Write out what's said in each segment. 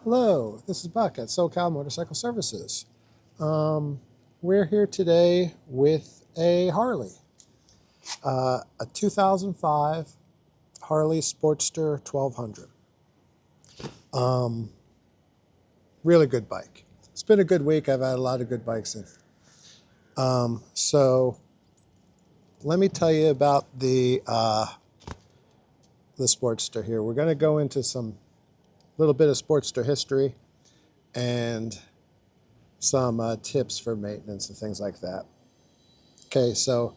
Hello, this is Buck at SoCal Motorcycle Services. We're here today with a Harley, a 2005 Harley Sportster 1200. Really good bike. It's been a good week. I've had a lot of good bikes in. So let me tell you about the Sportster here. We're going to go into some little bit of Sportster history and some tips for maintenance and things like that. Okay, so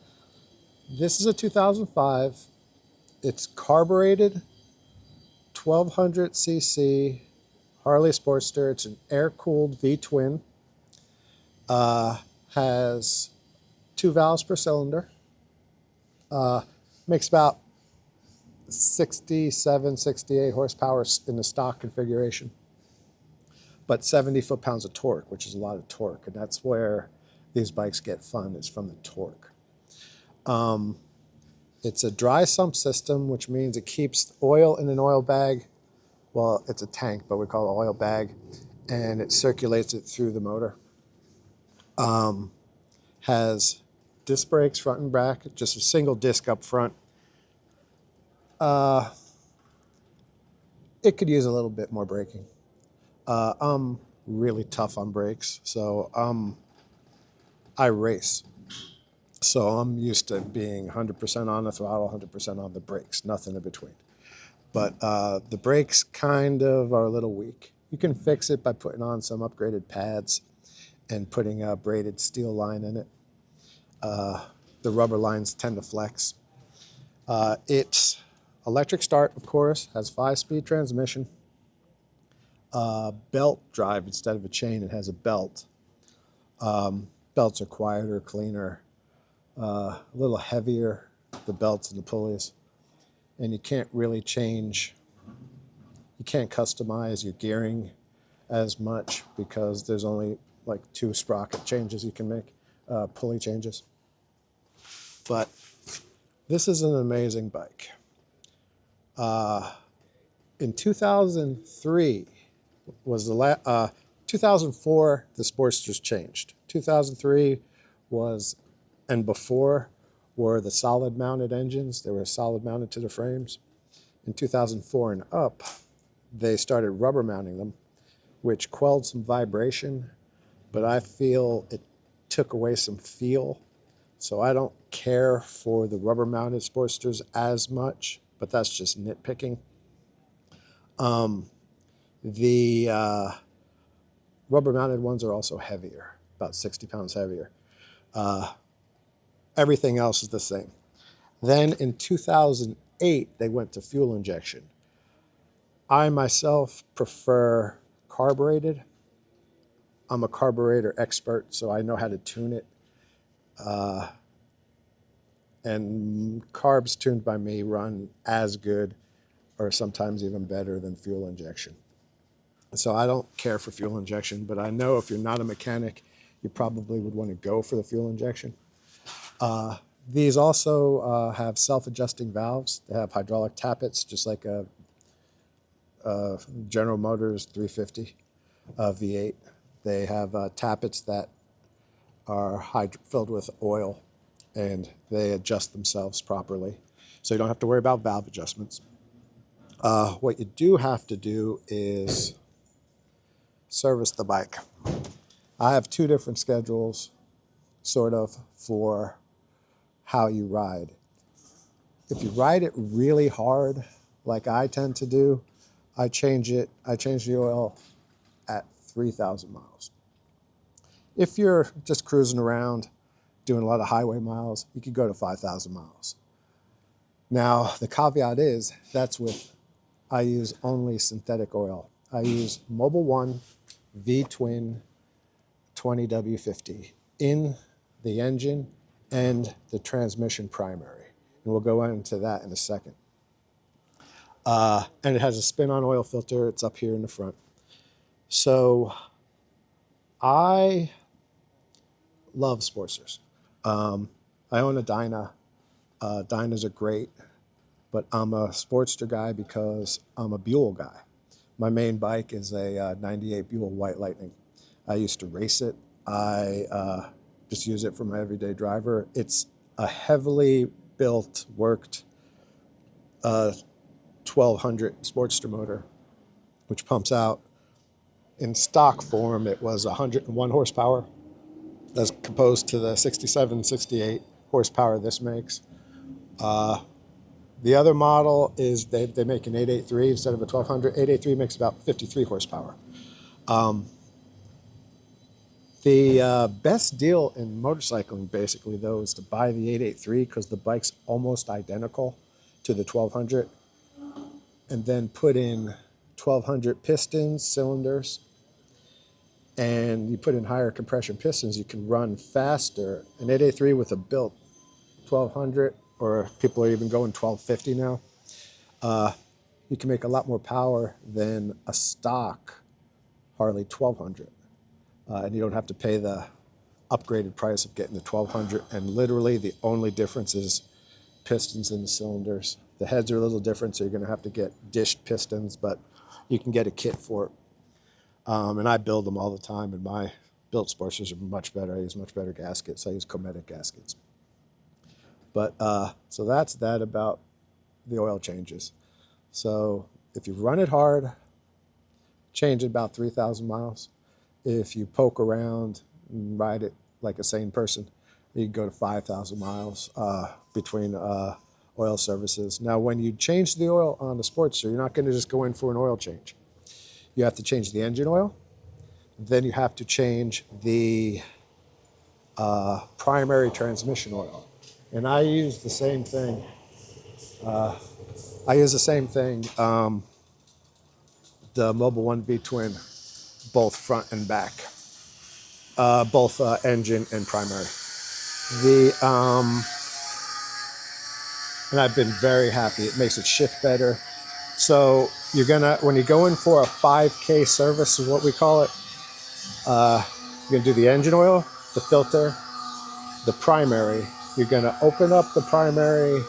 this is a 2005. It's carbureted 1200cc Harley Sportster. It's an air-cooled V-twin. Has 2 valves per cylinder. Makes about 67, 68 horsepower in the stock configuration. But 70 foot-pounds of torque, which is a lot of torque. And that's where these bikes get fun, is from the torque. It's a dry sump system, which means it keeps oil in an oil bag. Well, it's a tank, but we call it an oil bag. And it circulates it through the motor. Has disc brakes front and back, just a single disc up front. It could use a little bit more braking. I'm really tough on brakes, so I race. So I'm used to being 100% on the throttle, 100% on the brakes, nothing in between. But the brakes kind of are a little weak. You can fix it by putting on some upgraded pads and putting a braided steel line in it. The rubber lines tend to flex. It's electric start, of course, has 5-speed transmission. Belt drive instead of a chain. It has a belt. Belts are quieter, cleaner, a little heavier, the belts and the pulleys. And you can't really change, you can't customize your gearing as much because there's only like 2 sprocket changes you can make, pulley changes. But this is an amazing bike. In 2003 was the 2004 the Sportsters changed. 2003 was, and before were the solid mounted engines. They were solid mounted to the frames. In 2004 and up, they started rubber mounting them, which quelled some vibration, but I feel it took away some feel. So I don't care for the rubber mounted Sportsters as much, but that's just nitpicking. The rubber mounted ones are also heavier, about 60 pounds heavier. Everything else is the same. Then in 2008, they went to fuel injection. I myself prefer carbureted. I'm a carburetor expert, so I know how to tune it. And carbs tuned by me run as good or sometimes even better than fuel injection. So I don't care for fuel injection, but I know if you're not a mechanic, you probably would want to go for the fuel injection. These also have self-adjusting valves. They have hydraulic tappets, just like a General Motors 350 V8. They have tappets that are filled with oil, and they adjust themselves properly. So you don't have to worry about valve adjustments. What you do have to do is service the bike. I have 2 different schedules, sort of, for how you ride. If you ride it really hard, like I tend to do, I change the oil at 3,000 miles. If you're just cruising around, doing a lot of highway miles, you could go to 5,000 miles. Now, the caveat is, I use only synthetic oil. I use Mobil 1 V-twin 20W50 in the engine and the transmission primary. And we'll go into that in a second. And it has a spin-on oil filter. It's up here in the front. So I love Sportsters. I own a Dyna. Dynas are great, but I'm a Sportster guy because I'm a Buell guy. My main bike is a 98 Buell White Lightning. I used to race it. I just use it for my everyday driver. It's a heavily built, worked 1200 Sportster motor, which pumps out, in stock form, it was 101 horsepower as opposed to the 67, 68 horsepower this makes. The other model is they make an 883 instead of a 1200. 883 makes about 53 horsepower. The best deal in motorcycling, basically, though, is to buy the 883 because the bike's almost identical to the 1200, and then put in 1200 pistons, cylinders, and you put in higher compression pistons, you can run faster. An 883 with a built 1200, or people are even going 1250 now, you can make a lot more power than a stock Harley 1200. And you don't have to pay the upgraded price of getting the 1200. And literally the only difference is pistons in the cylinders. The heads are a little different, so you're going to have to get dished pistons, but you can get a kit for it. And I build them all the time, and my built Sportsters are much better. I use much better gaskets. I use Cometic gaskets. But so that's that about the oil changes. So if you run it hard, change it about 3,000 miles. If you poke around and ride it like a sane person, you can go to 5,000 miles between oil services. Now, when you change the oil on the Sportster, you're not going to just go in for an oil change. You have to change the engine oil. Then you have to change the primary transmission oil. And I use the same thing. The Mobil 1V Twin, both front and back, both engine and primary. And I've been very happy. It makes it shift better. So when you go in for a 5K service is what we call it, you're gonna do the engine oil, the filter, the primary. You're gonna open up the primary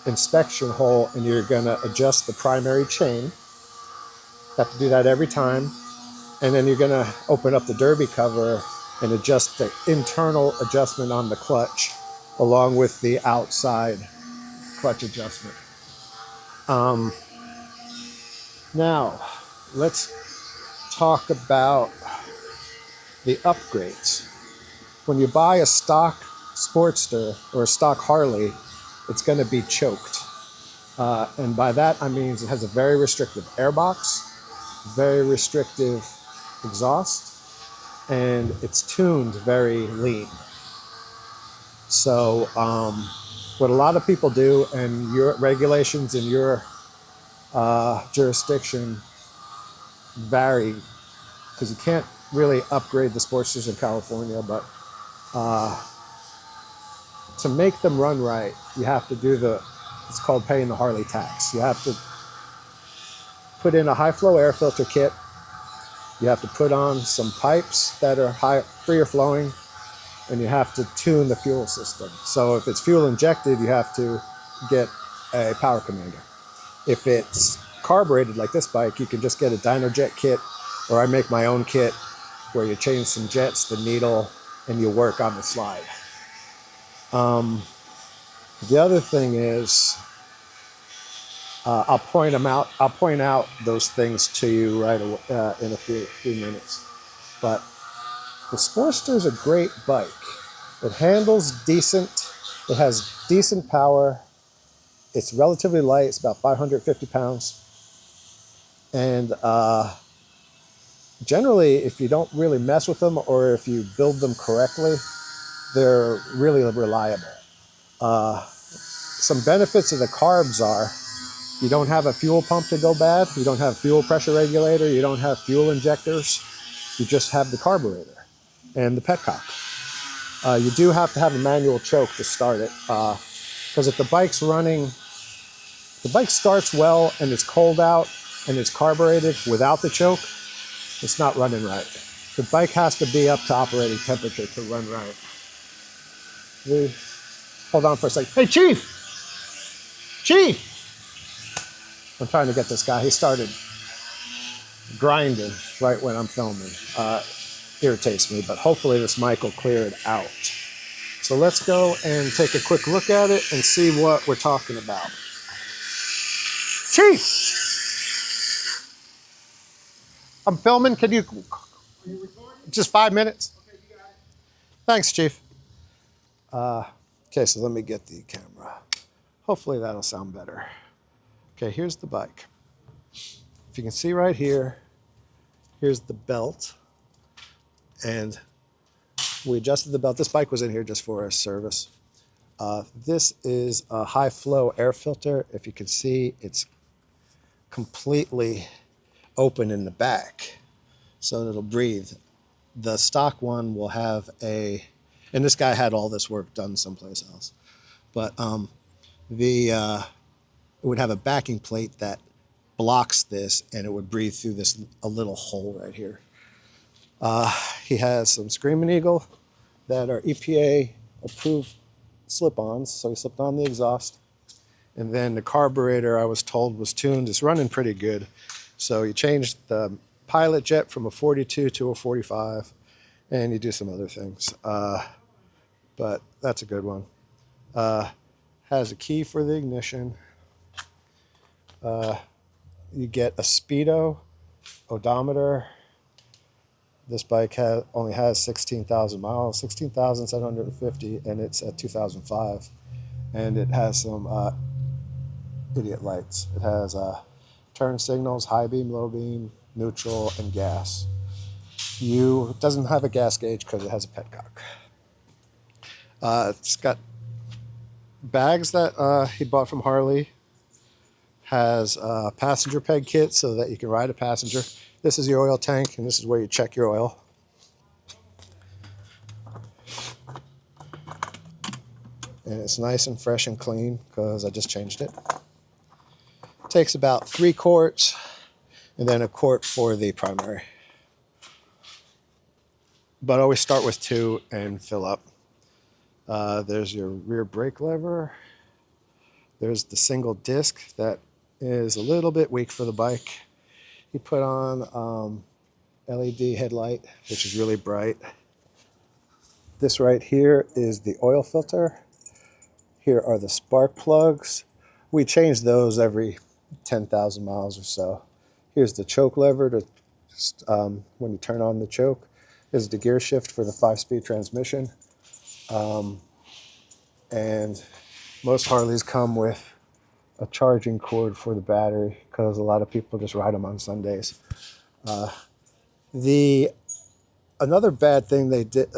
inspection hole and you're gonna adjust the primary chain. You have to do that every time. And then you're gonna open up the derby cover and adjust the internal adjustment on the clutch along with the outside clutch adjustment. Now, let's talk about the upgrades. When you buy a stock Sportster or a stock Harley, it's going to be choked. And by that, I mean it has a very restrictive airbox, very restrictive exhaust, and it's tuned very lean. So what a lot of people do, and your regulations in your jurisdiction vary, because you can't really upgrade the Sportsters in California, but to make them run right, you have to do it's called paying the Harley tax. You have to put in a high flow air filter kit. You have to put on some pipes that are freer flowing, and you have to tune the fuel system. So if it's fuel injected, you have to get a power commander. If it's carbureted like this bike, you can just get a dyno jet kit, or I make my own kit where you change some jets, the needle, and you work on the slide. The other thing is, I'll point out those things to you right away, in a few minutes. But the Sportster is a great bike. It handles decent. It has decent power. It's relatively light. It's about 550 pounds. And generally, if you don't really mess with them, or if you build them correctly, they're really reliable. Some benefits of the carbs are, you don't have a fuel pump to go bad, you don't have fuel pressure regulator, you don't have fuel injectors, you just have the carburetor and the petcock. You do have to have a manual choke to start it, because if the bike starts well and it's cold out and it's carbureted without the choke, it's not running right. The bike has to be up to operating temperature to run right. Hold on for a second. Hey, Chief! Chief! I'm trying to get this guy. He started grinding right when I'm filming. Irritates me, but hopefully this mic will clear it out. So let's go and take a quick look at it and see what we're talking about. Chief! I'm filming. Can you? Are you recording? Just 5 minutes. Okay, you got it. Thanks, Chief. Okay, so let me get the camera. Hopefully that'll sound better. Okay, here's the bike. If you can see right here, here's the belt. And we adjusted the belt. This bike was in here just for a service. This is a high flow air filter. If you can see, it's completely open in the back so that it'll breathe. The stock one will have a, and this guy had all this work done someplace else, but it would have a backing plate that blocks this, and it would breathe through this a little hole right here. He has some Screaming Eagle that are EPA approved slip-ons, so he slipped on the exhaust. And then the carburetor, I was told, was tuned. It's running pretty good. So you changed the pilot jet from a 42 to a 45, and you do some other things. But that's a good one. Has a key for the ignition. You get a speedo, odometer. This bike only has 16,000 miles, 16,750, and it's at 2005. And it has some idiot lights. It has turn signals, high beam, low beam, neutral, and gas. It doesn't have a gas gauge because it has a petcock. It's got bags that he bought from Harley. Has a passenger peg kit so that you can ride a passenger. This is your oil tank, and this is where you check your oil. And it's nice and fresh and clean because I just changed it. Takes about 3 quarts and then a quart for the primary. But always start with 2 and fill up. There's your rear brake lever. There's the single disc that is a little bit weak for the bike. He put on LED headlight, which is really bright. This right here is the oil filter. Here are the spark plugs. We change those every 10,000 miles or so. Here's the choke lever to when you turn on the choke. This is the gear shift for the 5-speed transmission. And most Harleys come with a charging cord for the battery because a lot of people just ride them on Sundays. Another bad thing they did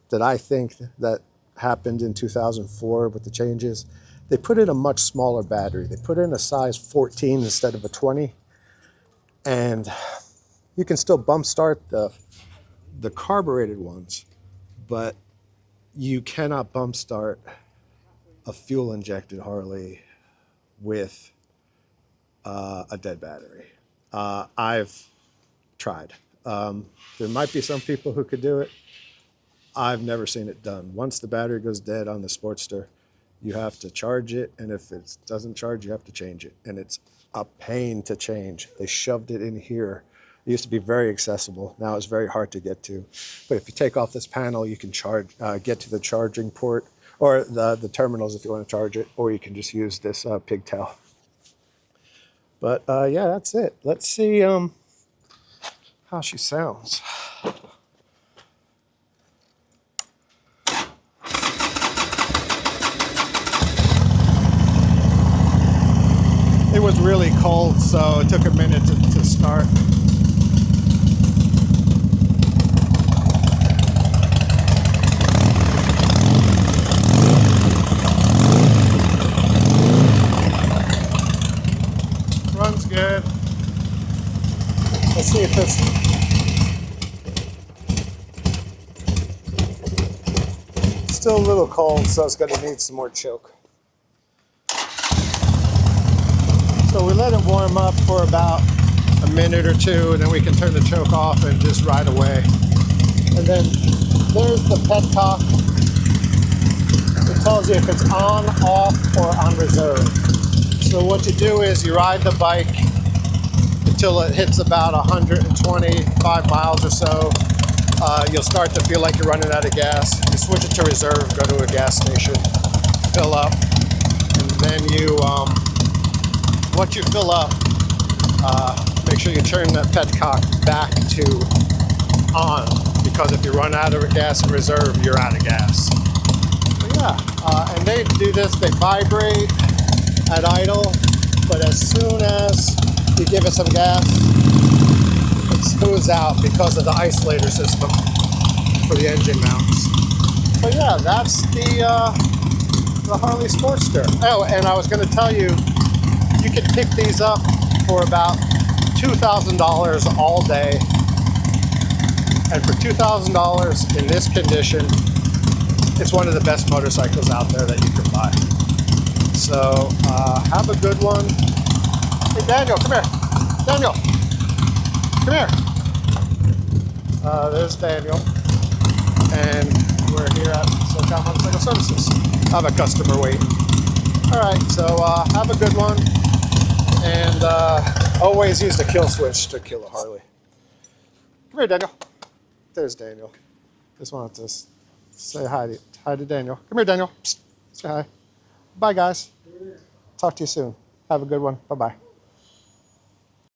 that I think that happened in 2004 with the changes, they put in a much smaller battery. They put in a size 14 instead of a 20, and you can still bump start the carbureted ones, but you cannot bump start a fuel injected Harley with a dead battery. I've tried. There might be some people who could do it. I've never seen it done. Once the battery goes dead on the Sportster, you have to charge it, and if it doesn't charge, you have to change it. And it's a pain to change. They shoved it in here. It used to be very accessible. Now it's very hard to get to. But if you take off this panel, you can get to the charging port, or the terminals if you want to charge it, or you can just use this pigtail. But yeah, that's it. Let's see how she sounds. It was really cold, so it took a minute to start. Runs good. Let's see if this... Still a little cold, so it's going to need some more choke. So we let it warm up for about a minute or two, and then we can turn the choke off and just ride away. And then there's the petcock. It tells you if it's on, off, or on reserve. So what you do is you ride the bike, you until it hits about 125 miles or so. You'll start to feel like you're running out of gas. You switch it to reserve, go to a gas station, fill up, and then you, once you fill up, make sure you turn that petcock back to on, because if you run out of gas in reserve, you're out of gas. But yeah, and they do this, they vibrate at idle, but as soon as you give it some gas, it smooths out because of the isolator system for the engine mounts. But yeah, that's the Harley Sportster. Oh, and I was going to tell you, you can pick these up for about $2,000 all day. And for $2,000 in this condition, it's one of the best motorcycles out there that you can buy. So have a good one. Hey, Daniel, come here. Daniel, come here. There's Daniel. And we're here at SoCal Motorcycle Services. I have a customer waiting. All right, so have a good one. And always use the kill switch to kill a Harley. Come here, Daniel. There's Daniel. Just wanted to say hi to Daniel. Come here, Daniel. Psst. Say hi. Bye, guys. Talk to you soon. Have a good one. Bye-bye.